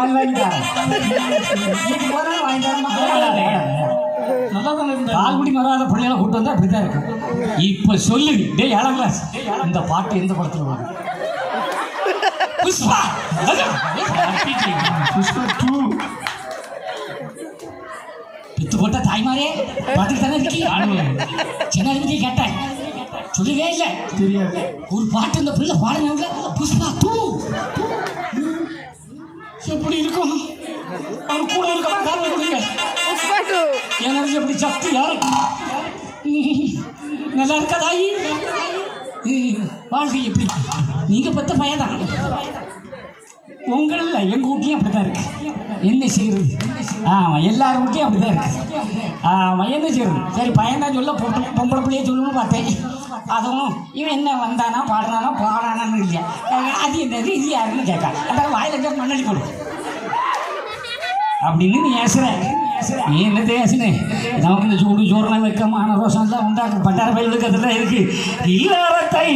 பால் வாங்கி தரேன். பால்குடி மராத பிள்ளைகளை கூட்டு வந்தா அப்படித்தான் இருக்கும். இப்ப சொல்லு டே 7ஆம் கிளாஸ், இந்த பாட்டு எந்த படத்துல வரும்? புஷ்பா. புஷ்பா 2. பித்து போட்ட தாய்மாரே பாட்டுக்கு தானே இருக்கீ. சின்ன பத்தி கேட்டேன், சொல்லவே இல்லை. தெரியாது. ஒரு பாட்டு இந்த பிள்ளை பாடுனாங்க, புஷ்பா 2. எப்படி இருக்கும்? அவர் கூட இருக்க எனர்ஜி எப்படி சக்தி யாரு நல்லா இருக்காதாயி வாழ்க்கை எப்படி? நீங்க பத்த பயதான் உங்கள எங்க ஊட்டியும் அப்படித்தான் இருக்கு. என்ன செய்யறது? ஆமா, எல்லாரும் ஊட்டியும் அப்படித்தான் இருக்கு. ஆமா, என்ன செய்யறது? சரி, பையன்தான் சொல்ல பொம்பளை பிள்ளைய சொல்லணும்னு பார்த்தேன். அதுவும் இவன் என்ன வந்தானா பாடானான்னு இல்லையா, அது என்னது இது யாருன்னு கேட்கா. அதான் வாயில கேட்க மண்ணடி போடும் அப்படின்னு நீ ஏசுற. நீ என்ன தேசுனே? நமக்கு இந்த சூடு சோறுனா வெக்கமான ரோஷம் தான் உண்டாக்கு. பண்டார பயிலுக்கு அதெல்லாம் இருக்கு. இல்லறத்தை